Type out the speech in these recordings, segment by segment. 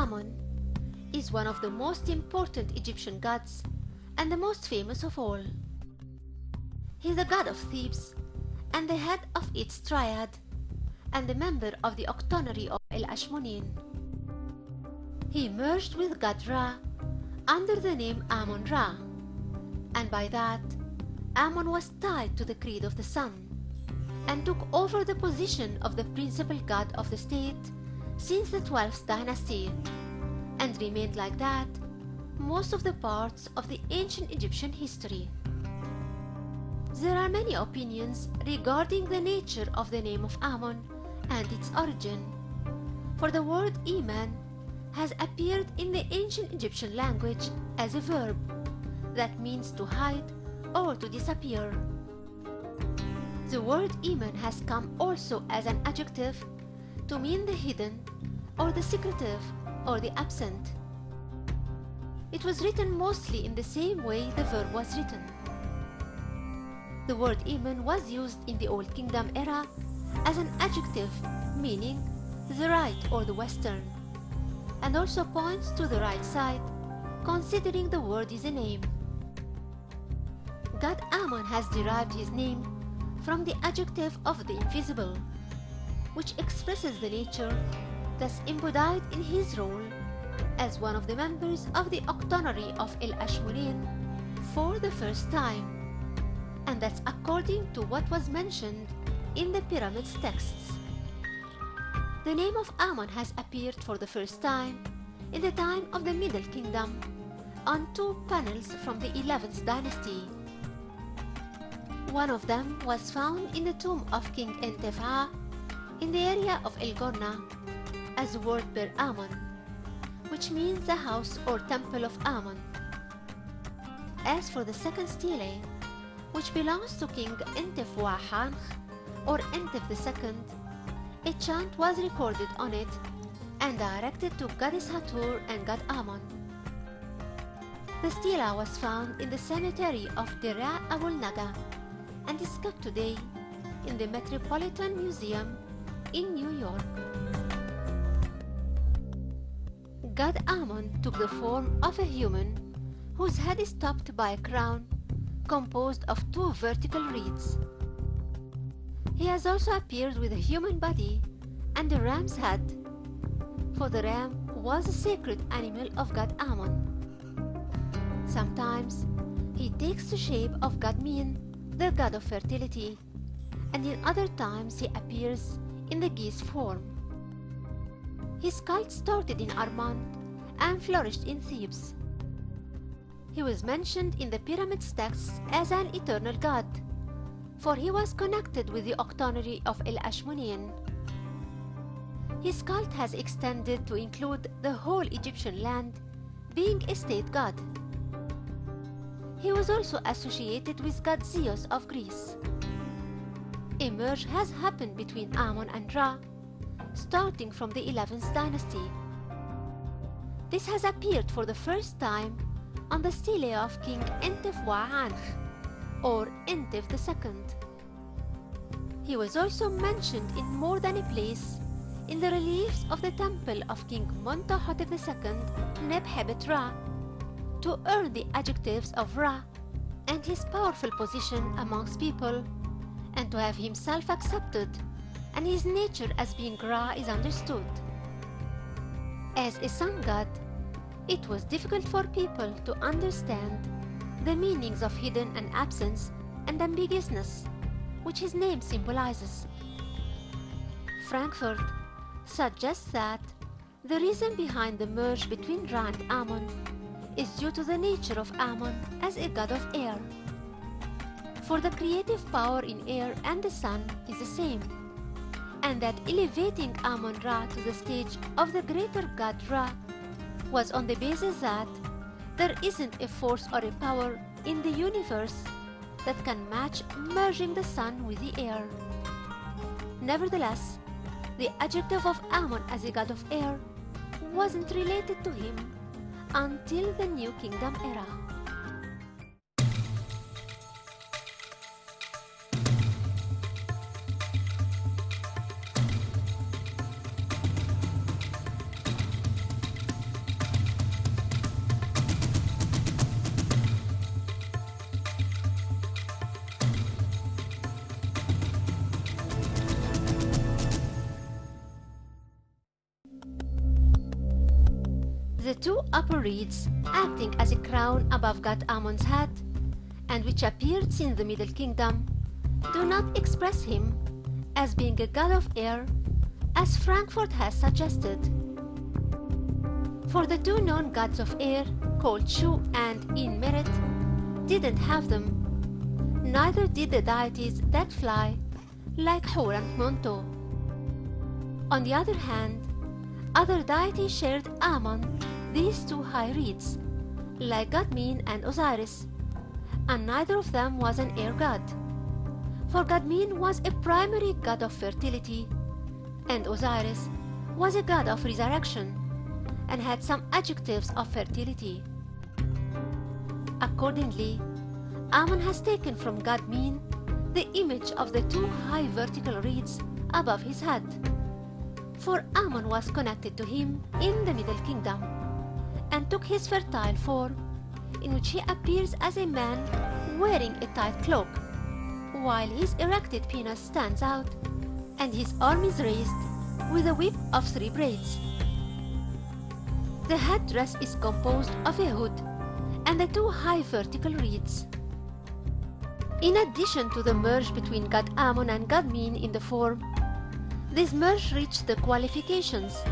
Ammon is one of the most important Egyptian gods and the most famous of all. He is the god of Thebes and the head of its triad and a member of the octonary of El-Ashmonin. He merged with god Ra under the name Ammon-Ra, and by that Ammon was tied to the creed of the sun and took over the position of the principal god of the state since the 12th dynasty, and remained like that most of the parts of the ancient Egyptian history. There are many opinions regarding the nature of the name of Ammon and its origin, for the word Iman has appeared in the ancient Egyptian language as a verb that means to hide or to disappear. The word Iman has come also as an adjective to mean the hidden or the secretive or the absent. It was written mostly in the same way the verb was written. The word Iman was used in the Old Kingdom era as an adjective meaning the right or the western, and also points to the right side, considering the word is a name. God Ammon has derived his name from the adjective of the invisible, which expresses the nature thus embodied in his role as one of the members of the octonary of El-Ashmonin for the first time, and that's according to what was mentioned in the Pyramids texts. The name of Ammon has appeared for the first time in the time of the Middle Kingdom on two panels from the 11th dynasty. One of them was found in the tomb of King Entef'a in the area of El Gorna as the word Per Ammon, which means the house or temple of Ammon. As for the second stele, which belongs to King Entef Hanch or Entef II, a chant was recorded on it and directed to Goddess Hathor and God Ammon. The stela was found in the cemetery of Dera Abul Naga and is kept today in the Metropolitan Museum in New York. God Ammon took the form of a human whose head is topped by a crown composed of two vertical reeds. He has also appeared with a human body and a ram's head, for the ram was a sacred animal of God Ammon. Sometimes he takes the shape of God Min, the god of fertility, and in other times he appears in the geese form. His cult started in Armand and flourished in Thebes. He was mentioned in the Pyramids texts as an eternal god, for he was connected with the octonary of El-Ashmonin. His cult has extended to include the whole Egyptian land, being a state god. He was also associated with god Zeus of Greece. A merge has happened between Ammon and Ra, starting from the 11th dynasty. This has appeared for the first time on the stele of King Entef Hanch or Entef II. He was also mentioned in more than a place in the reliefs of the temple of King Montuhotep II Nebhebet Ra to earn the adjectives of Ra and his powerful position amongst people, and to have himself accepted and his nature as being Ra is understood. As a sun god, it was difficult for people to understand the meanings of hidden and absence and ambiguousness, which his name symbolizes. Frankfurt suggests that the reason behind the merge between Ra and Ammon is due to the nature of Ammon as a god of air. For the creative power in air and the sun is the same, and that elevating Ammon-Ra to the stage of the greater god Ra was on the basis that there isn't a force or a power in the universe that can match merging the sun with the air. Nevertheless, the adjective of Ammon as a god of air wasn't related to him until the New Kingdom era. the two upper reeds acting as a crown above god Amon's head, and which appeared in the Middle Kingdom, do not express him as being a god of air, as Frankfurt has suggested. For the two known gods of air, called Shu and Inmeret, didn't have them. Neither did the deities that fly, like Hor and Monto. On the other hand, other deities shared among these two high reeds, like Gadmin and Osiris, and neither of them was an air god. For Gadmin was a primary god of fertility, and Osiris was a god of resurrection, and had some adjectives of fertility. Accordingly, Amon has taken from Gadmin the image of the two high vertical reeds above his head, for Amon was connected to him in the Middle Kingdom, and took his fertile form, in which he appears as a man wearing a tight cloak, while his erected penis stands out, and his arm is raised with a whip of 3 braids. The headdress is composed of a hood and the two high vertical reeds. In addition to the merge between god Amon and Gadmin in the form, this merge reached the qualifications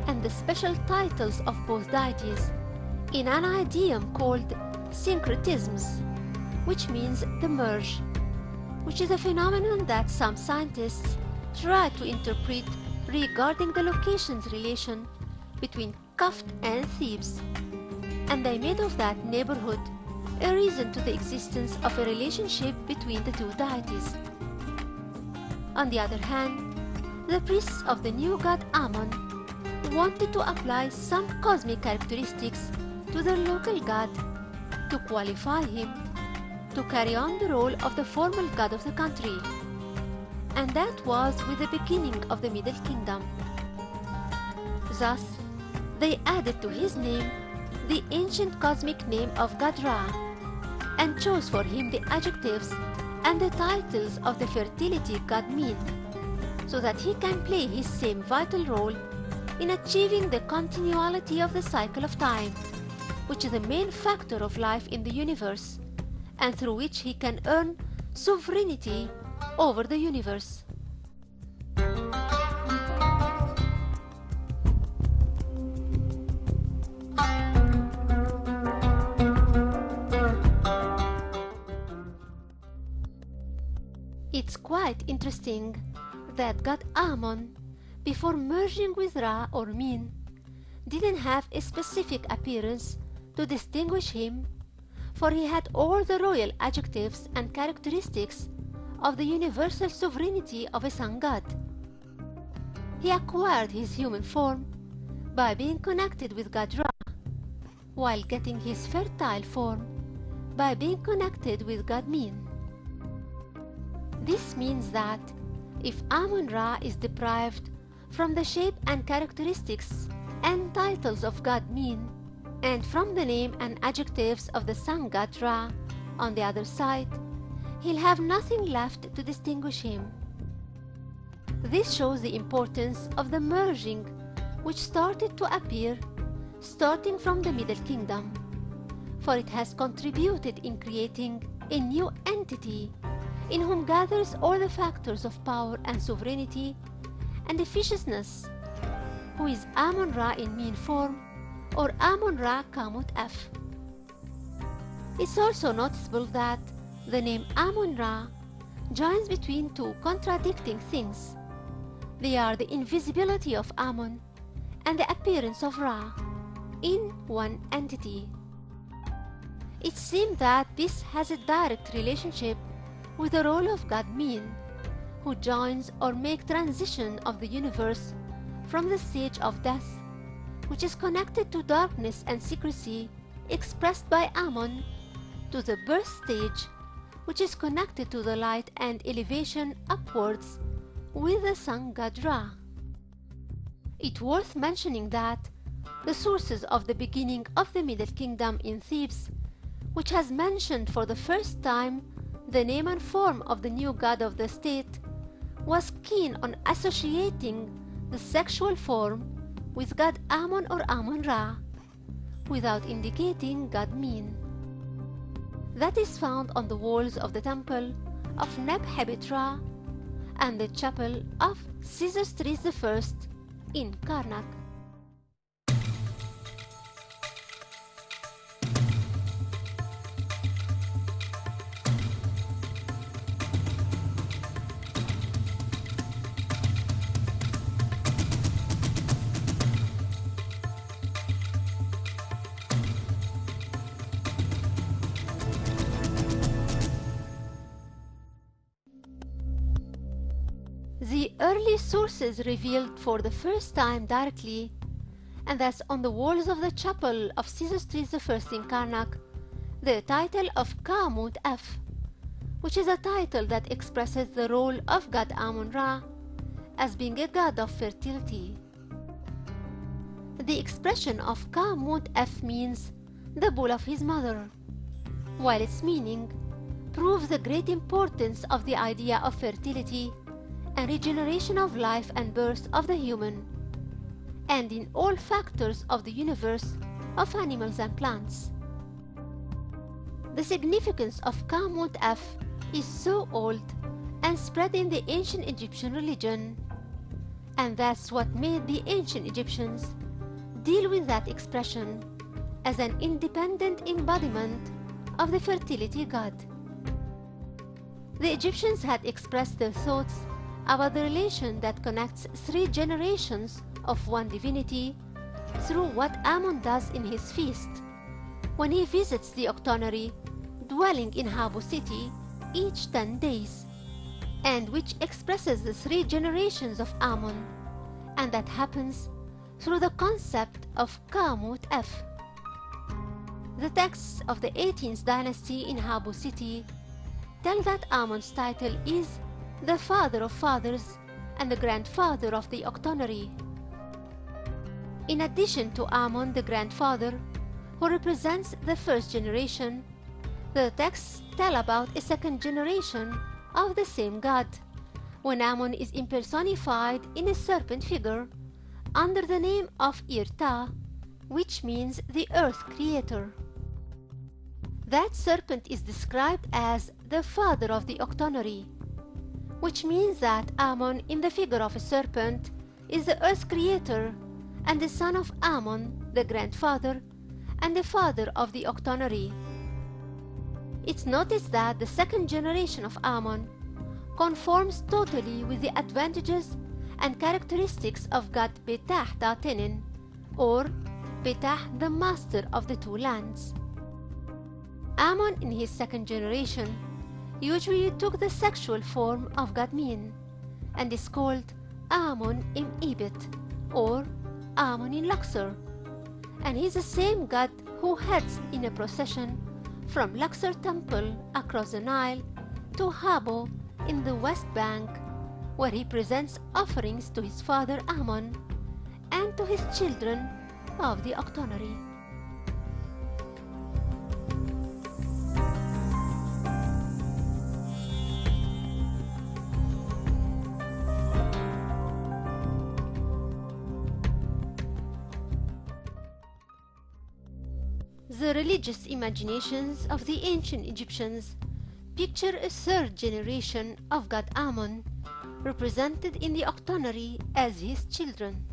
and the special titles of both deities in an idiom called syncretisms, which means the merge, which is a phenomenon that some scientists try to interpret regarding the location's relation between Kafd and Thebes, and they made of that neighborhood a reason to the existence of a relationship between the two deities. On the other hand, the priests of the new god Amon wanted to apply some cosmic characteristics to their local god to qualify him to carry on the role of the formal god of the country, and that was with the beginning of the Middle Kingdom. Thus, they added to his name the ancient cosmic name of God Ra, and chose for him the adjectives and the titles of the fertility god Min, so that he can play his same vital role in achieving the continuity of the cycle of time, which is the main factor of life in the universe, and through which he can earn sovereignty over the universe. It's quite interesting that god Amon, before merging with Ra or Min, didn't have a specific appearance to distinguish him, for he had all the royal adjectives and characteristics of the universal sovereignty of a sun god. He acquired his human form by being connected with god Ra, while getting his fertile form by being connected with god Min. This means that if Amon-Ra is deprived from the shape and characteristics and titles of god Min, and from the name and adjectives of the sun god Ra on the other side, he'll have nothing left to distinguish him. This shows the importance of the merging which started to appear starting from the Middle Kingdom, for it has contributed in creating a new entity in whom gathers all the factors of power and sovereignty and efficiousness, who is Amon-Ra in Min form, or Amon-Ra Kamut F. It's also noticeable that the name Amon-Ra joins between two contradicting things. They are the invisibility of Amon and the appearance of Ra in one entity. It seems that this has a direct relationship with the role of god Min, who joins or makes transition of the universe from the stage of death, which is connected to darkness and secrecy expressed by Amon, to the birth stage, which is connected to the light and elevation upwards with the sun god Ra. It's worth mentioning that the sources of the beginning of the Middle Kingdom in Thebes, which has mentioned for the first time the name and form of the new god of the state, was keen on associating the sexual form with god Amon or Amon-Ra, without indicating God Min. That is found on the walls of the temple of Neb-Hebit-Ra and the chapel of Sesostris I in Karnak. The early sources revealed for the first time directly, and thus on the walls of the chapel of Sesostris I in Karnak, the title of Ka-Mut-F, which is a title that expresses the role of god Amun-Ra as being a god of fertility. The expression of Ka-Mut-F means the bull of his mother, while its meaning proves the great importance of the idea of fertility and regeneration of life and birth of the human, and in all factors of the universe of animals and plants. The significance of Ka-Mut-F is so old and spread in the ancient Egyptian religion, and that's what made the ancient Egyptians deal with that expression as an independent embodiment of the fertility god. The Egyptians had expressed their thoughts about the relation that connects 3 generations of one divinity through what Amun does in his feast when he visits the octonary dwelling in Habu city each 10 days, and which expresses the 3 generations of Amun, and that happens through the concept of Ka-Mut-F. The texts of the 18th dynasty in Habu city tell that Amun's title is the father of fathers and the grandfather of the octonary. In addition to Amun the grandfather, who represents the first generation, the texts tell about a second generation of the same god, when Amun is impersonified in a serpent figure under the name of Irta, which means the earth creator. That serpent is described as the father of the octonary, which means that Amun in the figure of a serpent is the earth creator and the son of Amun, the grandfather, and the father of the octonary. It's noticed that the second generation of Amun conforms totally with the advantages and characteristics of god Betah Tatenin, or Betah the master of the 2 lands. Amun in his second generation usually took the sexual form of god Min and is called Amun in Ebit or Amun in Luxor, and he is the same god who heads in a procession from Luxor temple across the Nile to Habo in the west bank, where he presents offerings to his father Amun and to his children of the octonary. The religious imaginations of the ancient Egyptians picture a 3rd generation of god Amun, represented in the octonary as his children.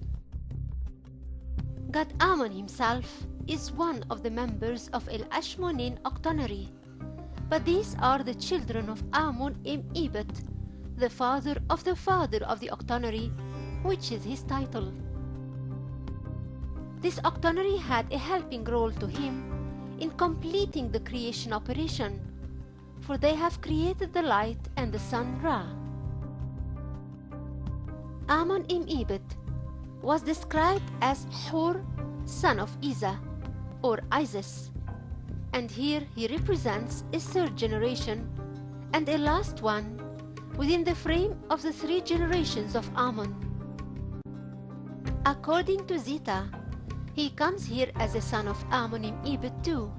God Amun himself is one of the members of El Ashmonin octonary, but these are the children of Amun im Ebit, the father of the octonary, which is his title. This octonary had a helping role to him in completing the creation operation, for they have created the light and the sun Ra. Amun im Ebit was described as Hur, son of Iza, or Isis, and here he represents a 3rd generation and a last one within the frame of the 3 generations of Amun. According to Zita, he comes here as a son of Amun im Ebit too,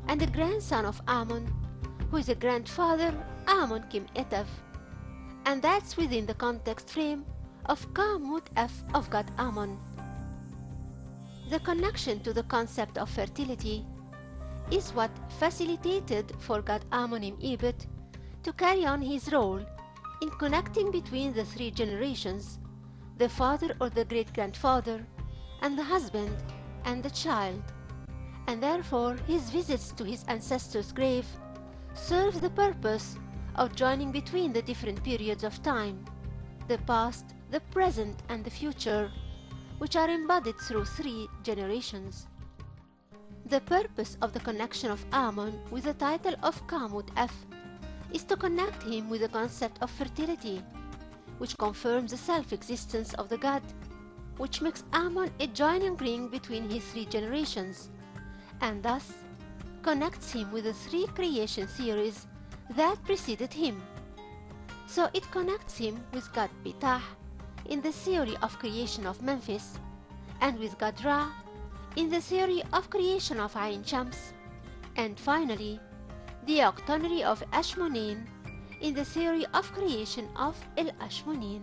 and a grandson of Amun, who is a grandfather Amun Kim Etev, and that's within the context frame of Ka-Mut-F of god Amun. The connection to the concept of fertility is what facilitated for God Amun-Im-Ebed to carry on his role in connecting between the three generations, the father or the great-grandfather, and the husband and the child, and therefore his visits to his ancestor's grave serve the purpose of joining between the different periods of time, the past, the present, and the future, which are embodied through three generations. The purpose of the connection of Amun with the title of Kamut F is to connect him with the concept of fertility, which confirms the self-existence of the god, which makes Amun a joining ring between his three generations, and thus connects him with the three creation theories that preceded him. So it connects him with God Ptah in the theory of creation of Memphis, and with God Ra in the theory of creation of Ain Shams, and finally the octonary of Ashmonin in the theory of creation of El Ashmonin.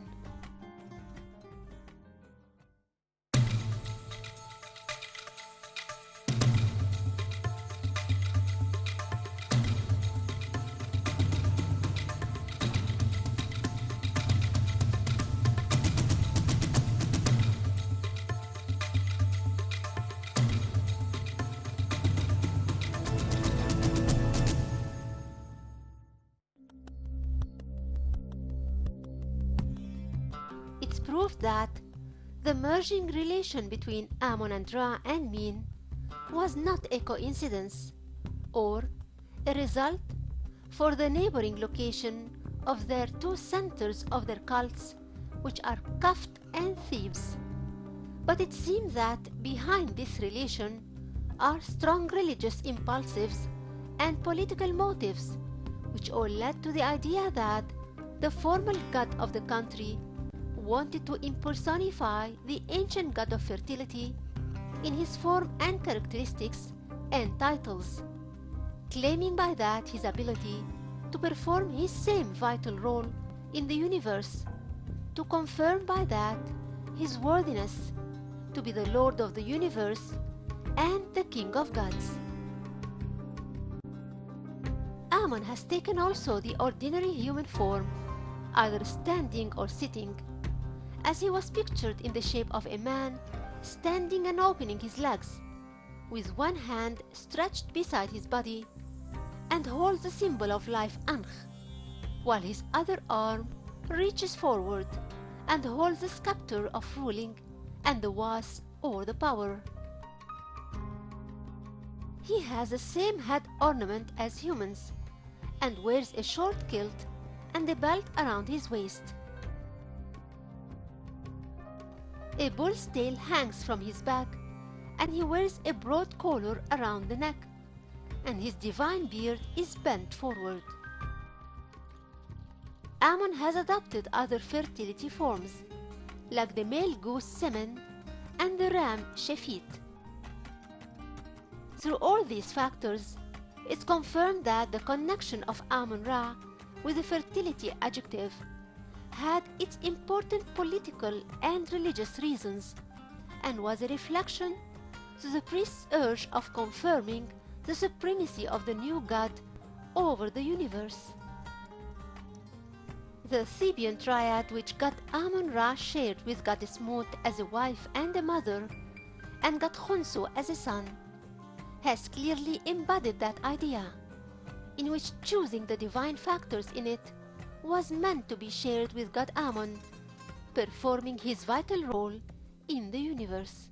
It's proof that the merging relation between Amun and Ra and Min was not a coincidence or a result for the neighboring location of their two centers of their cults, which are Kaft and Thebes. But it seems that behind this relation are strong religious impulsives and political motives, which all led to the idea that the formal god of the country wanted to impersonify the ancient god of fertility in his form and characteristics and titles, claiming by that his ability to perform his same vital role in the universe, to confirm by that his worthiness to be the Lord of the universe and the King of gods. Amun has taken also the ordinary human form, either standing or sitting, as he was pictured in the shape of a man standing and opening his legs, with one hand stretched beside his body, and holds the symbol of life Ankh, while his other arm reaches forward and holds the scepter of ruling and the was or the power. He has the same head ornament as humans and wears a short kilt and a belt around his waist. A bull's tail hangs from his back, and he wears a broad collar around the neck, and his divine beard is bent forward. Amun has adopted other fertility forms, like the male goose Semen and the ram Shefit. Through all these factors, it's confirmed that the connection of Amun-Ra with the fertility adjective had its important political and religious reasons, and was a reflection to the priest's urge of confirming the supremacy of the new god over the universe. The Theban triad, which god Amun-Ra shared with goddess Mut as a wife and a mother, and god Khonsu as a son, has clearly embodied that idea, in which choosing the divine factors in it was meant to be shared with God Amun, performing his vital role in the universe.